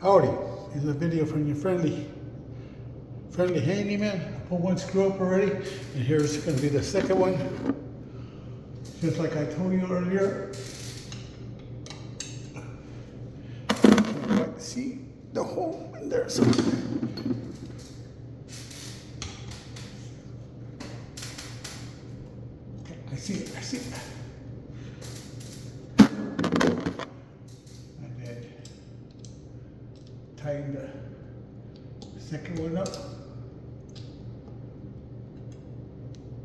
Howdy, here's a video from your friendly handyman. I put one screw up already, and here's going to be the second one. Just like I told you earlier. You can quite see the hole in there. So. Okay, I see it. Tighten the second one up,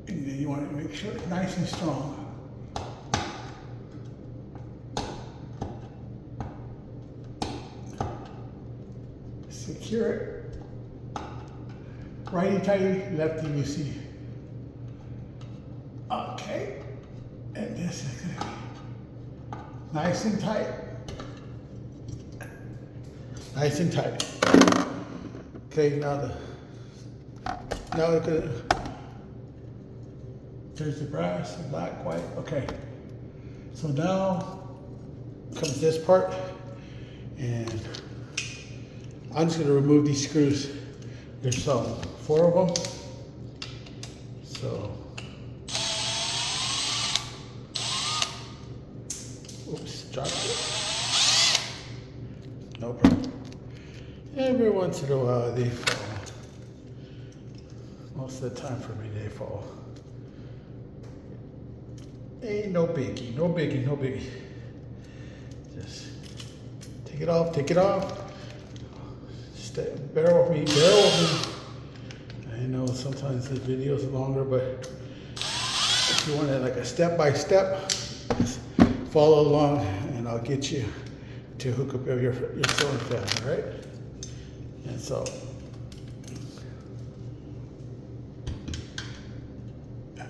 and then you want to make sure it's nice and strong. Secure it. Righty tighty, lefty loosey. Okay, and this is going to be nice and tight. Nice and tight. Okay, now we're gonna, there's the brass, the black, white. Okay. So now comes this part, and I'm just gonna remove these screws. There's 4 of them. So, oops, dropped it. No problem. Every once in a while they fall. Most of the time for me they fall. Ain't no biggie, no biggie. Just take it off. Bear with me. I know sometimes the videos are longer, but if you want it like a step by step, just follow along and I'll get you to hook up your ceiling fan, all right? And so,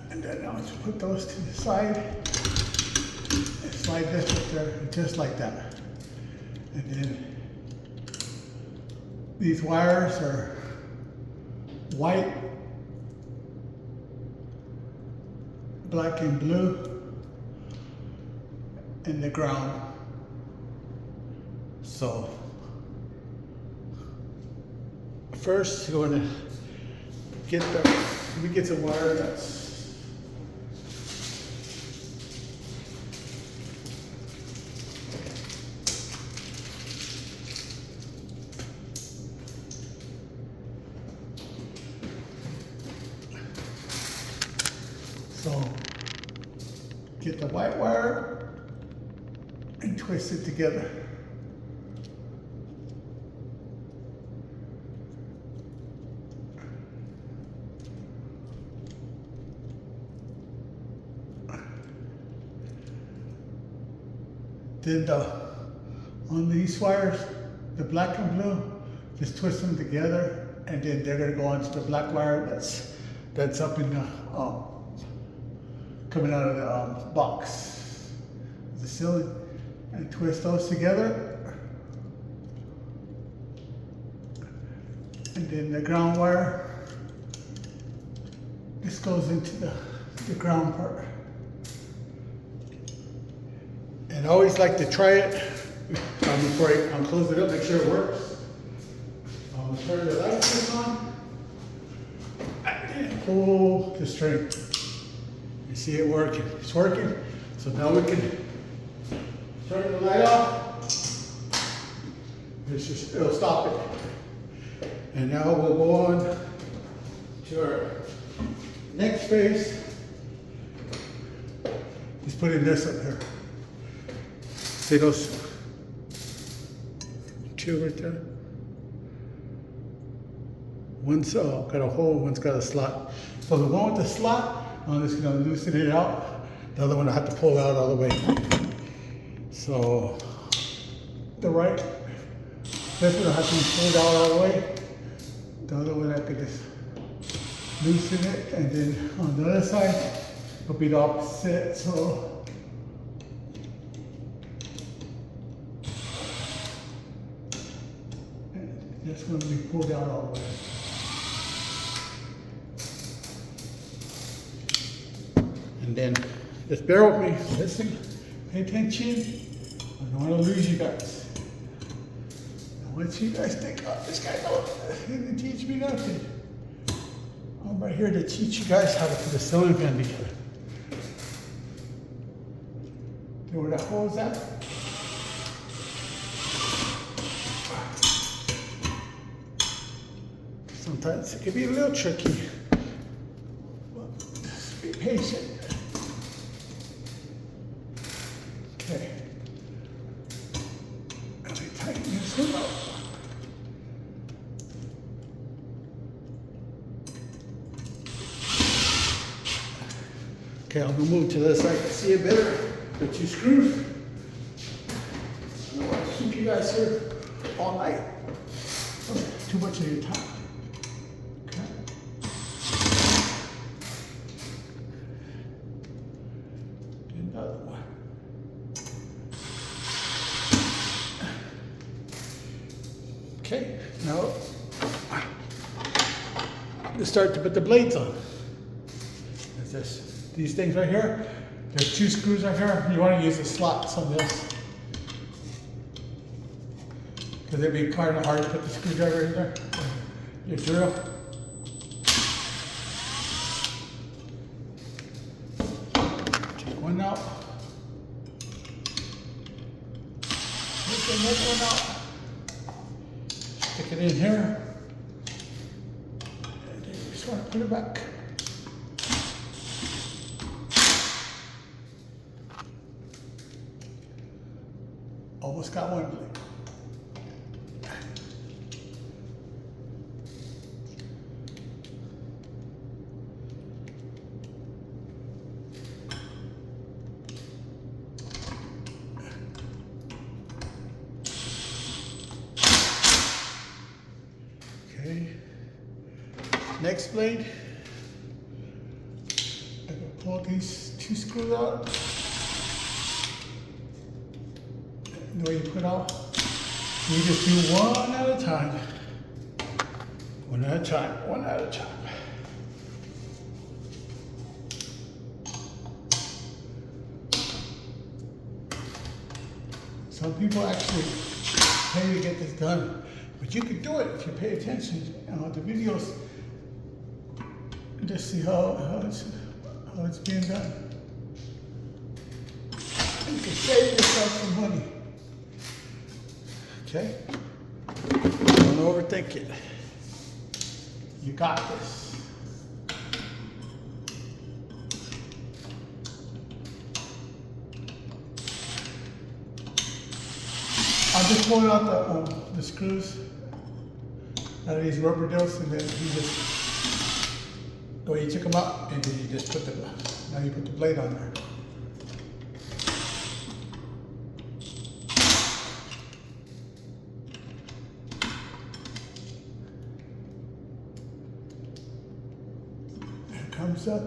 and then I'll just put those to the side and slide this up there just like that. And then these wires are white, black and blue, and the ground. So first you're going to get some wire that's get the white wire and twist it together. Then on these wires, the black and blue, just twist them together, and then they're going to go onto the black wire that's up in the coming out of the box, the ceiling, and twist those together. And then the ground wire, this goes into the ground part. And I always like to try it before I close it up, make sure it works. I'm going to turn the lights on and pull the string. You see it working. It's working. So now we can turn the light off. It'll stop it. And now we'll go on to our next phase. Just putting this up here. See those 2 right there? One's got a hole, one's got a slot. So the one with the slot, I'm just going to loosen it out. The other one I have to pull out all the way. So the right, this one I have to pull it out all the way. The other one I could just loosen it, and then on the other side will be the opposite. So this one will be pulled out all the way. And then just bear with me, listen, pay attention. I don't want to lose you guys. I What you guys think? Oh, this guy didn't teach me nothing. I'm right here to teach you guys how to put a ceiling fan together. You know where that hole is at? Sometimes it can be a little tricky. But just be patient. Okay. Let me tighten this one up. Okay, I'm gonna move to this side to see it better. The two screws. I don't want to keep you guys here all night. Okay, too much of your time. Okay. Another one. Okay, now let's start to put the blades on. There's this. These things right here, there's two screws right here. You want to use the slots on this because it'd be kind of hard to put the screwdriver in there. Your drill. Take one out. Take another one out. Stick it in here. And then you just want to put it back. Almost got one blade. Okay. Next blade. I'm gonna pull these two screws out. The way you put out, you just do one at a time. One at a time, one at a time. Some people actually pay to get this done, but you can do it if you pay attention. The videos, just see how it's being done. You can save yourself some money. Okay? Don't overthink it. You got this. I'm just pulling out the screws out of these rubber discs, and then you just, the way you took them out, and then you just put now you put the blade on there. Comes up.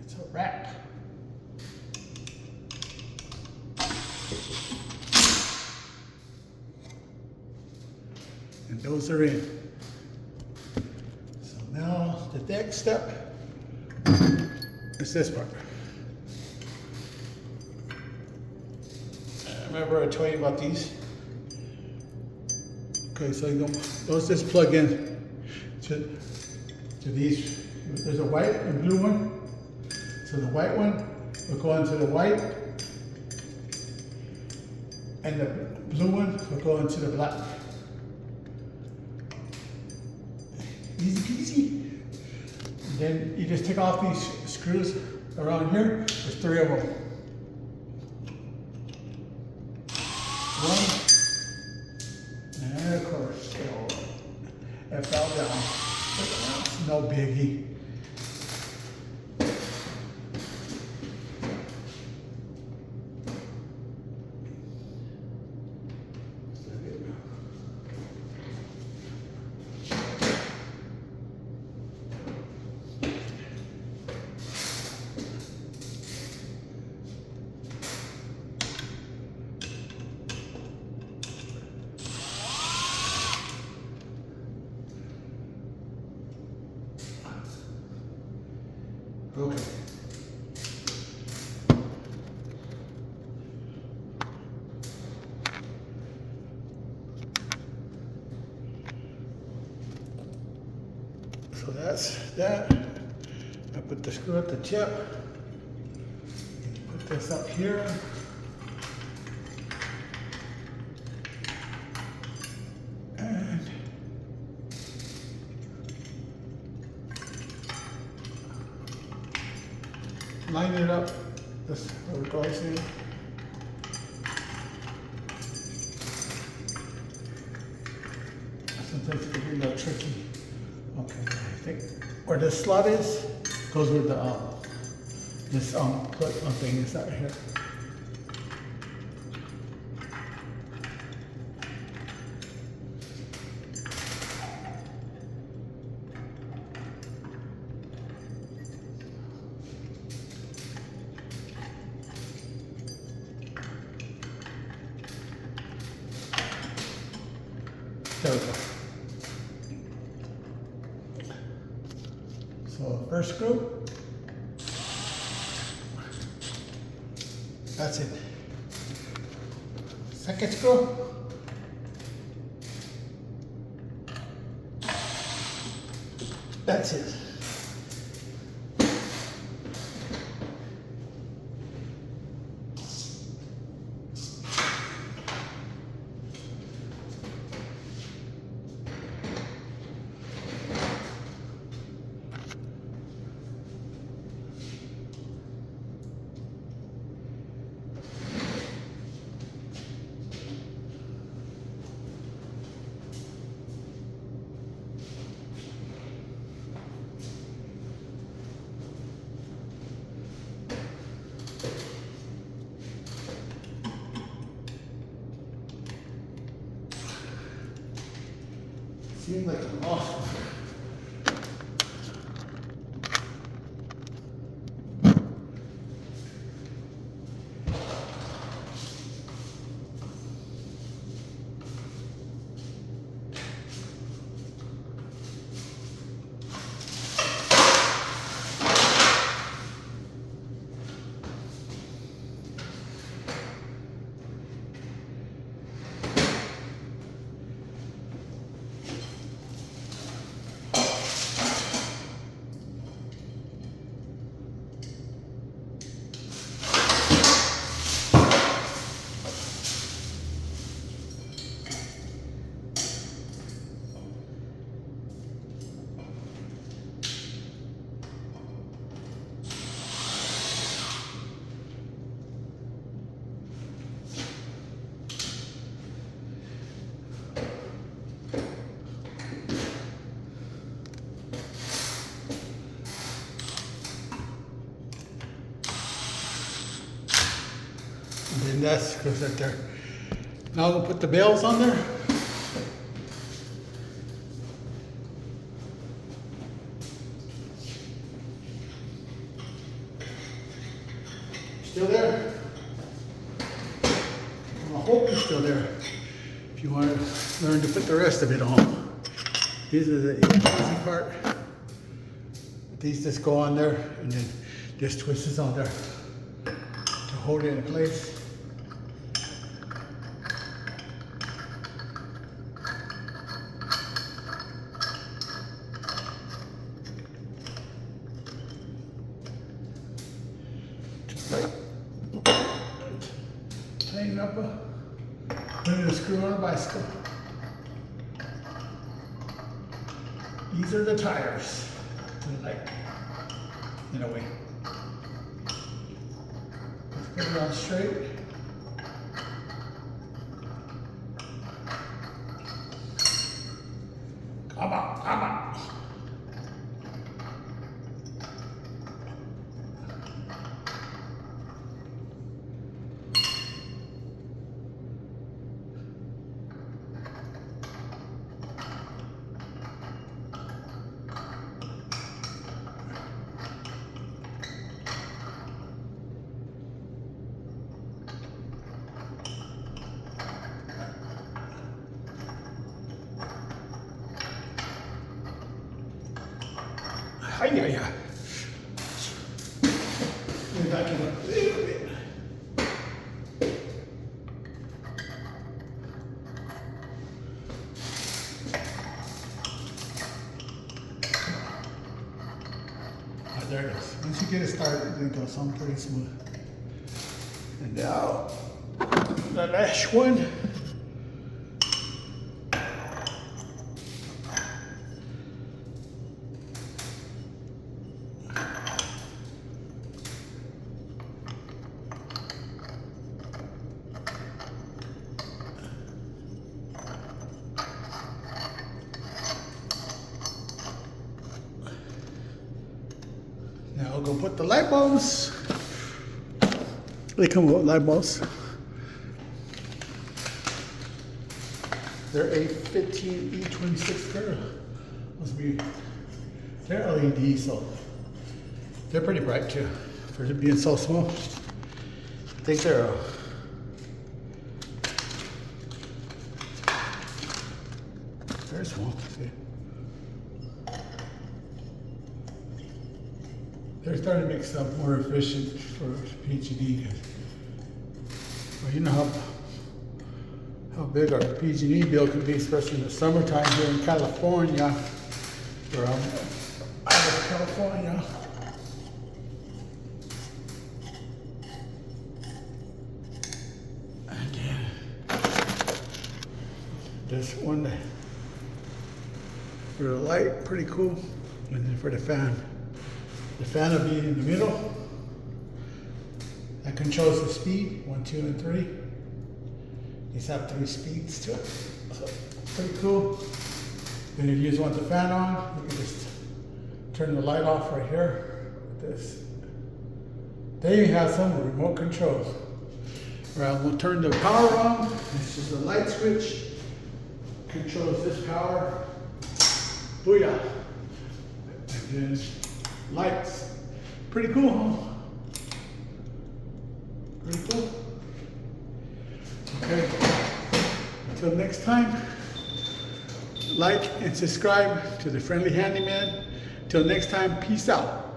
It's a wrap. And those are in. So now the next step is this part. Remember I told you about these? Okay, so those just plug in to these. There's a white and blue one. So the white one will go into the white, and the blue one will go into the black. Easy peasy. And then you just take off these screws around here. There's 3 of them. 1, and of course, it fell down. No biggie. Okay. So that's that. I put the screw at the tip. Put this up here. And line it up. This where it goes in. Sometimes it can be a little tricky. Okay, I think where this slot is goes with the this put thing is out here. There we go. So first screw, that's it. Second screw, that's it. Seems like I'm off. And then that's goes right there. Now I'm gonna put the bells on there. Still there? I hope you're still there. If you want to learn to put the rest of it on. These are the easy part. These just go on there and then just twist this on there to hold it in place. Just like tighten up Putting a screw on a bicycle. These are the tires to the light, in a way. Let's put it on straight. Come on, come on. Hi, yeah. Back it up a little bit. There it is. Once you get it started, it goes on pretty smooth. And now, the last one. Now I'll go put the light bulbs. They come with light bulbs. They're A15 E26 there. Must be, they're LED, so they're pretty bright too for it being so small. I think they're very small. See? They're starting to make stuff more efficient for PG&E. Well, you know how big our PG&E bill can be, especially in the summertime here in California, where I'm out of California. Again, this one for the light, pretty cool, and then for the fan. The fan will be in the middle. That controls the speed, 1, 2, and 3. These have 3 speeds to it. So pretty cool. Then if you just want the fan on, you can just turn the light off right here with this. Then you have some remote controls. Right, we'll turn the power on. This is the light switch. Controls this power. Booyah. And then lights. Pretty cool, huh? Pretty cool. Okay. Until next time, like and subscribe to the Friendly Handyman. Till next time, peace out.